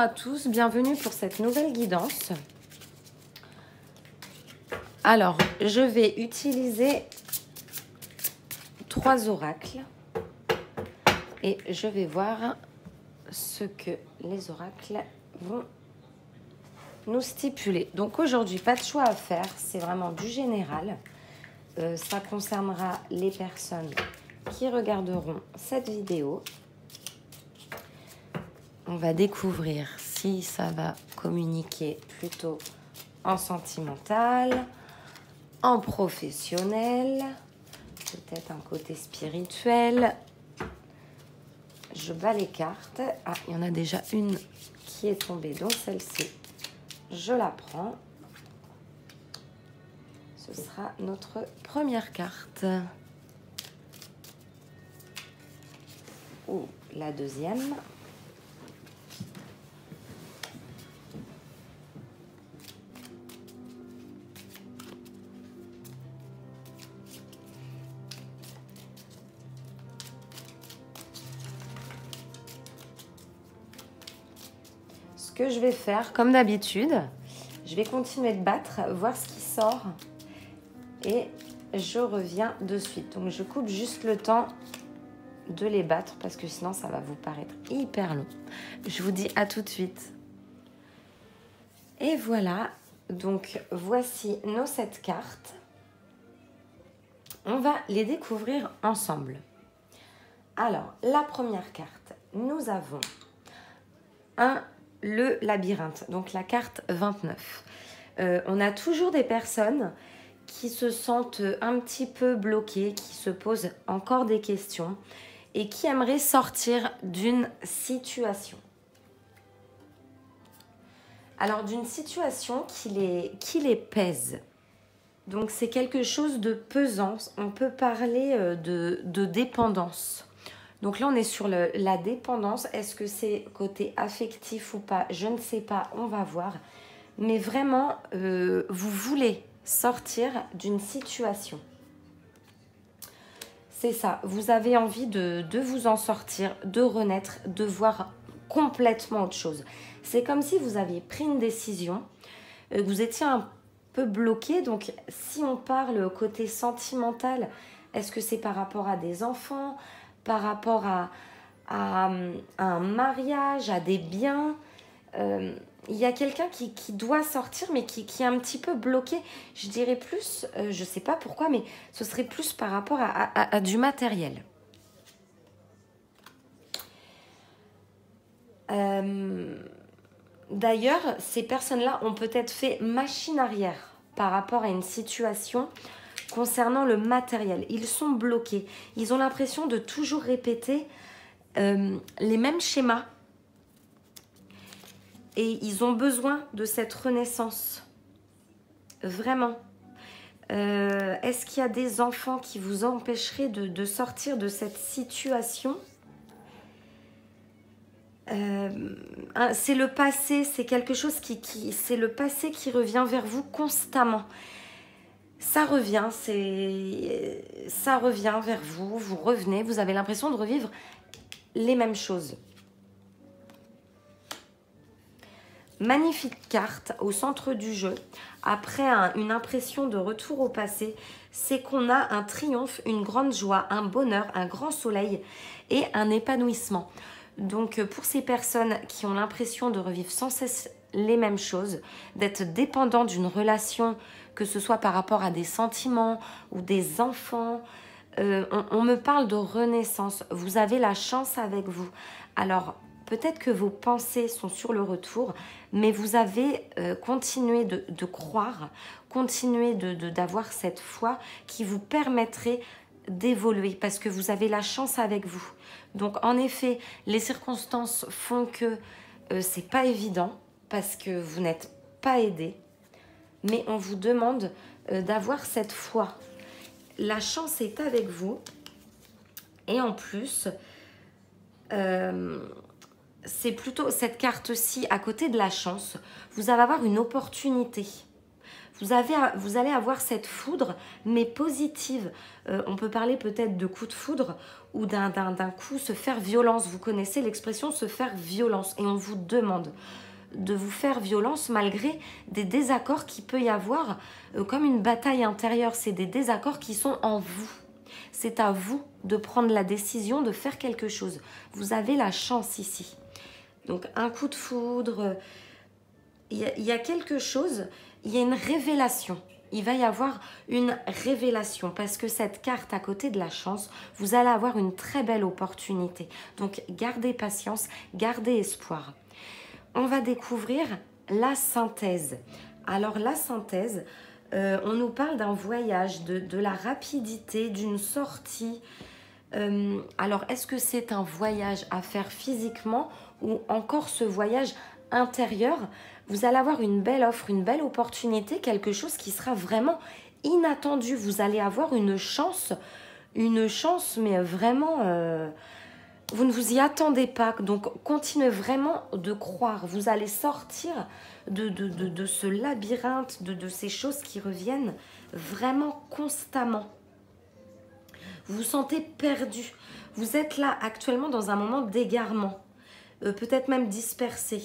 à tous, bienvenue pour cette nouvelle guidance. Alors, je vais utiliser 3 oracles et je vais voir ce que les oracles vont nous stipuler. Donc aujourd'hui, pas de choix à faire, c'est vraiment du général. Ça concernera les personnes qui regarderont cette vidéo. On va découvrir si ça va communiquer plutôt en sentimental, en professionnel, peut-être un côté spirituel. Je bats les cartes. Ah, il y en a déjà une qui est tombée, donc celle-ci, je la prends. Ce sera notre première carte. Ou la deuxième. Ce que je vais faire, comme d'habitude, je vais continuer de battre, voir ce qui sort et je reviens de suite. Donc je coupe juste le temps de les battre parce que sinon ça va vous paraître hyper long. Je vous dis à tout de suite. Et voilà, donc voici nos 7 cartes. On va les découvrir ensemble. Alors, la première carte, nous avons le labyrinthe, donc la carte 29. On a toujours des personnes qui se sentent un petit peu bloquées, qui se posent encore des questions et qui aimeraient sortir d'une situation. Alors, d'une situation qui les pèse. Donc, c'est quelque chose de pesant. On peut parler de dépendance. Donc là, on est sur la dépendance. Est-ce que c'est côté affectif ou pas? Je ne sais pas, on va voir. Mais vraiment, vous voulez sortir d'une situation. C'est ça, vous avez envie de vous en sortir, de renaître, de voir complètement autre chose. C'est comme si vous aviez pris une décision, vous étiez un peu bloqué. Donc, si on parle côté sentimental, est-ce que c'est par rapport à des enfants, par rapport à un mariage, à des biens? Il y a quelqu'un qui doit sortir, mais qui est un petit peu bloqué. Je dirais plus, je ne sais pas pourquoi, mais ce serait plus par rapport à du matériel. D'ailleurs, ces personnes-là ont peut-être fait machine arrière par rapport à une situation concernant le matériel. Ils sont bloqués. Ils ont l'impression de toujours répéter les mêmes schémas. Et ils ont besoin de cette renaissance. Vraiment. Est-ce qu'il y a des enfants qui vous empêcheraient de sortir de cette situation? C'est le passé, c'est quelque chose c'est le passé qui revient vers vous constamment. Ça revient vers vous, vous revenez, vous avez l'impression de revivre les mêmes choses. Magnifique carte au centre du jeu. Après une impression de retour au passé, c'est qu'on a un triomphe, une grande joie, un bonheur, un grand soleil et un épanouissement. Donc pour ces personnes qui ont l'impression de revivre sans cesse les mêmes choses, d'être dépendant d'une relation, que ce soit par rapport à des sentiments ou des enfants, on me parle de renaissance. Vous avez la chance avec vous. Alors, peut-être que vos pensées sont sur le retour, mais vous avez continué de croire, continué d'avoir cette foi qui vous permettrait d'évoluer parce que vous avez la chance avec vous. Donc, en effet, les circonstances font que c'est pas évident parce que vous n'êtes pas aidé, mais on vous demande d'avoir cette foi. La chance est avec vous et en plus, c'est plutôt cette carte-ci à côté de la chance. Vous allez avoir une opportunité. Vous allez avoir cette foudre, mais positive. On peut parler peut-être de coup de foudre ou d'un coup se faire violence. Vous connaissez l'expression se faire violence. Et on vous demande de vous faire violence malgré des désaccords qu'il peut y avoir, comme une bataille intérieure. C'est des désaccords qui sont en vous. C'est à vous de prendre la décision de faire quelque chose. Vous avez la chance ici. Donc un coup de foudre, il y a quelque chose, il y a une révélation. Il va y avoir une révélation parce que cette carte à côté de la chance, vous allez avoir une très belle opportunité. Donc gardez patience, gardez espoir. On va découvrir la synthèse. Alors la synthèse, on nous parle d'un voyage, de la rapidité, d'une sortie. Alors est-ce que c'est un voyage à faire physiquement ou encore ce voyage intérieur? Vous allez avoir une belle offre, une belle opportunité, quelque chose qui sera vraiment inattendu. Vous allez avoir une chance mais vraiment... vous ne vous y attendez pas, donc continuez vraiment de croire. Vous allez sortir de ce labyrinthe, de ces choses qui reviennent vraiment constamment. Vous vous sentez perdu. Vous êtes là actuellement dans un moment d'égarement, peut-être même dispersé.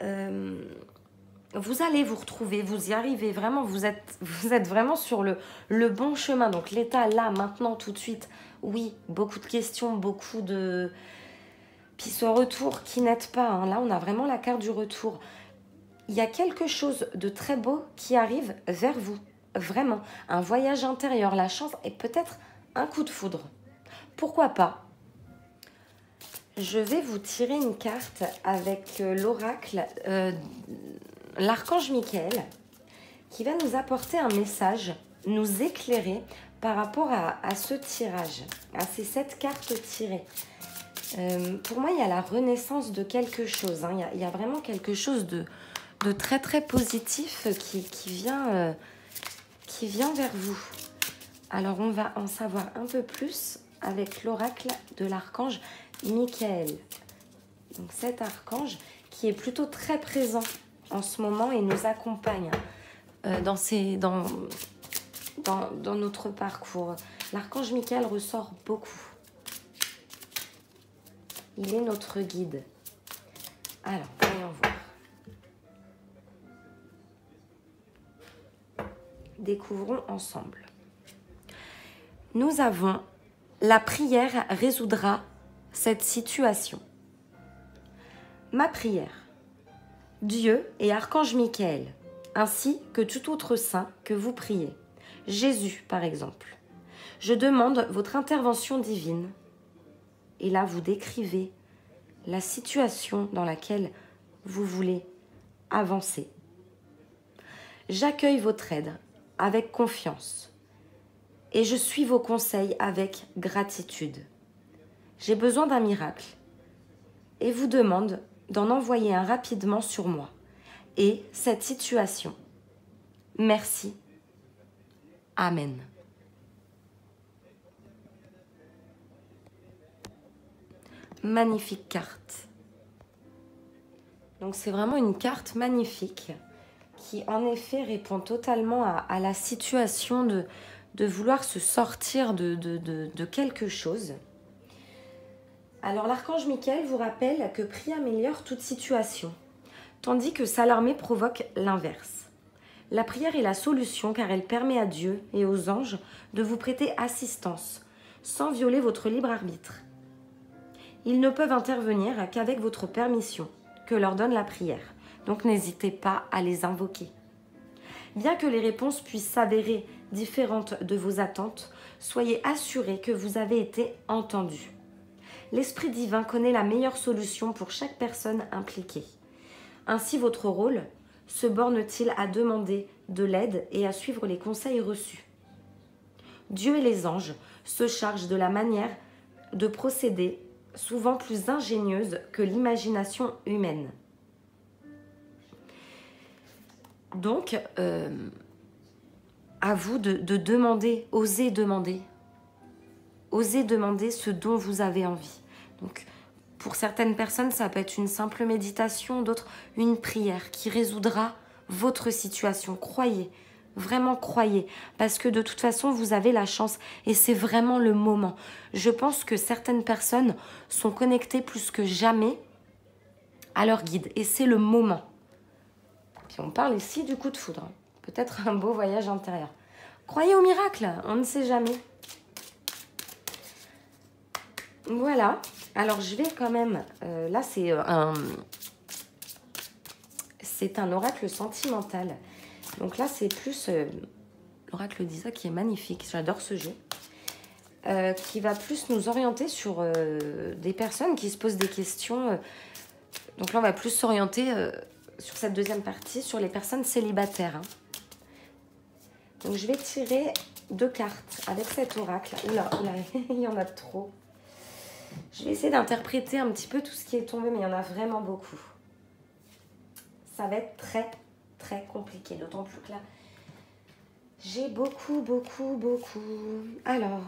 Vous allez vous retrouver, vous y arrivez vraiment, vous êtes vraiment sur le bon chemin. Donc l'état là, maintenant, tout de suite, oui, beaucoup de questions, beaucoup de... Puis ce retour qui n'aide pas, hein. Là on a vraiment la carte du retour. Il y a quelque chose de très beau qui arrive vers vous, vraiment. Un voyage intérieur, la chance et peut-être un coup de foudre. Pourquoi pas? Je vais vous tirer une carte avec l'oracle, l'archange Michael, qui va nous apporter un message, nous éclairer par rapport à ce tirage, à ces 7 cartes tirées. Pour moi, il y a la renaissance de quelque chose, hein. Il y a vraiment quelque chose de très très positif qui vient vers vous. Alors, on va en savoir un peu plus avec l'oracle de l'archange Michael. Donc cet archange qui est plutôt très présent en ce moment et nous accompagne dans notre parcours. L'archange Michael ressort beaucoup. Il est notre guide. Alors, voyons voir. Découvrons ensemble. Nous avons la prière résoudra cette situation. Ma prière. Dieu et Archange Michael, ainsi que tout autre saint que vous priez. Jésus, par exemple. Je demande votre intervention divine. Et là, vous décrivez la situation dans laquelle vous voulez avancer. J'accueille votre aide avec confiance et je suis vos conseils avec gratitude. J'ai besoin d'un miracle et vous demande d'en envoyer un rapidement sur moi et cette situation. Merci. Amen. Magnifique carte. Donc c'est vraiment une carte magnifique qui en effet répond totalement à la situation de vouloir se sortir de quelque chose. Alors l'archange Michael vous rappelle que prier améliore toute situation, tandis que s'alarmer provoque l'inverse. La prière est la solution car elle permet à Dieu et aux anges de vous prêter assistance, sans violer votre libre arbitre. Ils ne peuvent intervenir qu'avec votre permission, que leur donne la prière. Donc n'hésitez pas à les invoquer. Bien que les réponses puissent s'avérer différentes de vos attentes, soyez assurés que vous avez été entendus. L'Esprit divin connaît la meilleure solution pour chaque personne impliquée. Ainsi, votre rôle se borne-t-il à demander de l'aide et à suivre les conseils reçus. Dieu et les anges se chargent de la manière de procéder, souvent plus ingénieuse que l'imagination humaine. Donc, à vous de demander, osez demander ce dont vous avez envie. Donc, pour certaines personnes, ça peut être une simple méditation, d'autres une prière qui résoudra votre situation. Croyez, vraiment croyez, parce que de toute façon, vous avez la chance et c'est vraiment le moment. Je pense que certaines personnes sont connectées plus que jamais à leur guide et c'est le moment. Puis on parle ici du coup de foudre. Peut-être un beau voyage intérieur. Croyez au miracle, on ne sait jamais. Voilà. Alors je vais quand même... là c'est un oracle sentimental. Donc là c'est plus l'oracle d'Isa qui est magnifique. J'adore ce jeu. Qui va plus nous orienter sur des personnes qui se posent des questions. Donc là on va plus s'orienter sur cette deuxième partie sur les personnes célibataires. Hein. Donc je vais tirer 2 cartes avec cet oracle. Oula, oula, il y en a trop. Je vais essayer d'interpréter un petit peu tout ce qui est tombé, mais il y en a vraiment beaucoup. Ça va être très, très compliqué, d'autant plus que là, j'ai beaucoup. Alors,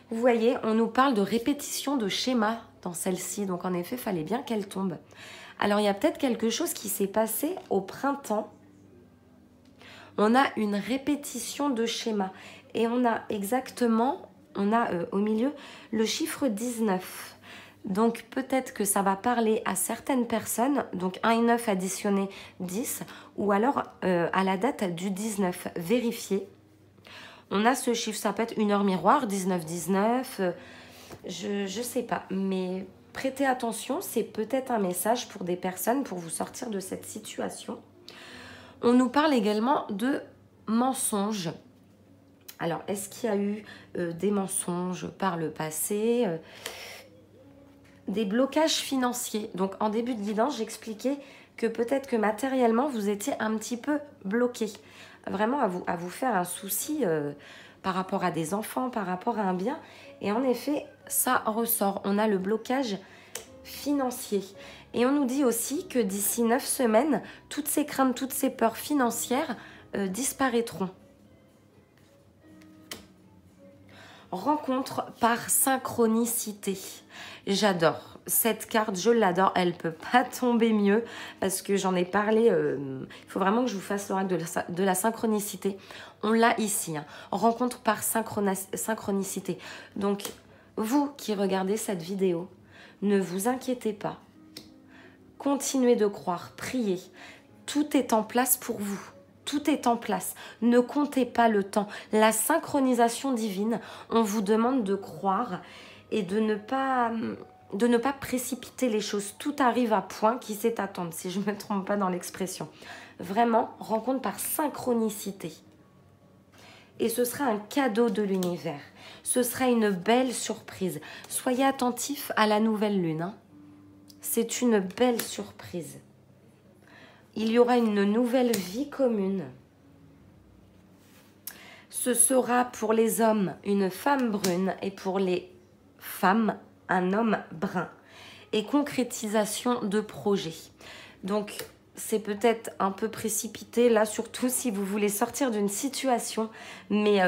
vous voyez, on nous parle de répétition de schéma dans celle-ci, donc en effet, il fallait bien qu'elle tombe. Alors, il y a peut-être quelque chose qui s'est passé au printemps. On a une répétition de schéma et on a exactement... On a au milieu le chiffre 19. Donc peut-être que ça va parler à certaines personnes. Donc 1 et 9 additionné 10. Ou alors à la date du 19. Vérifiez. On a ce chiffre, ça peut être une heure miroir, 19-19. Je sais pas. Mais prêtez attention, c'est peut-être un message pour des personnes pour vous sortir de cette situation. On nous parle également de mensonges. Alors, est-ce qu'il y a eu des mensonges par le passé, des blocages financiers? Donc, en début de guidance, j'expliquais que peut-être que matériellement, vous étiez un petit peu bloqué. Vraiment, à vous faire un souci par rapport à des enfants, par rapport à un bien. Et en effet, ça ressort. On a le blocage financier. Et on nous dit aussi que d'ici 9 semaines, toutes ces craintes, toutes ces peurs financières disparaîtront. Rencontre par synchronicité. J'adore cette carte, je l'adore. Elle peut pas tomber mieux parce que j'en ai parlé. Il faut vraiment que je vous fasse l'oracle de la synchronicité. On l'a ici. Hein. Rencontre par synchronicité. Donc, vous qui regardez cette vidéo, ne vous inquiétez pas. Continuez de croire, priez. Tout est en place pour vous. Tout est en place. Ne comptez pas le temps. La synchronisation divine, on vous demande de croire et de ne pas précipiter les choses. Tout arrive à point qui sait attendre, si je ne me trompe pas dans l'expression. Vraiment, rencontre par synchronicité. Et ce sera un cadeau de l'univers. Ce sera une belle surprise. Soyez attentifs à la nouvelle lune. Hein. C'est une belle surprise. Il y aura une nouvelle vie commune. Ce sera pour les hommes une femme brune et pour les femmes un homme brun. Et concrétisation de projets. Donc, c'est peut-être un peu précipité là, surtout si vous voulez sortir d'une situation. Mais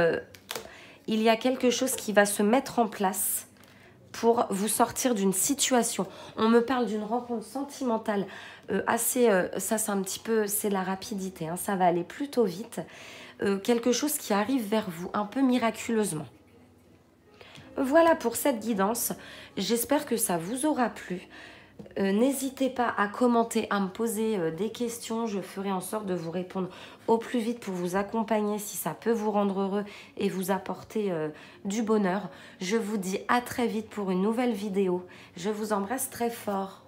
il y a quelque chose qui va se mettre en place pour vous sortir d'une situation. On me parle d'une rencontre sentimentale assez... ça, c'est un petit peu... C'est la rapidité, hein, ça va aller plutôt vite. Quelque chose qui arrive vers vous, un peu miraculeusement. Voilà pour cette guidance. J'espère que ça vous aura plu. N'hésitez pas à commenter, à me poser des questions. Je ferai en sorte de vous répondre au plus vite pour vous accompagner si ça peut vous rendre heureux et vous apporter du bonheur. Je vous dis à très vite pour une nouvelle vidéo. Je vous embrasse très fort.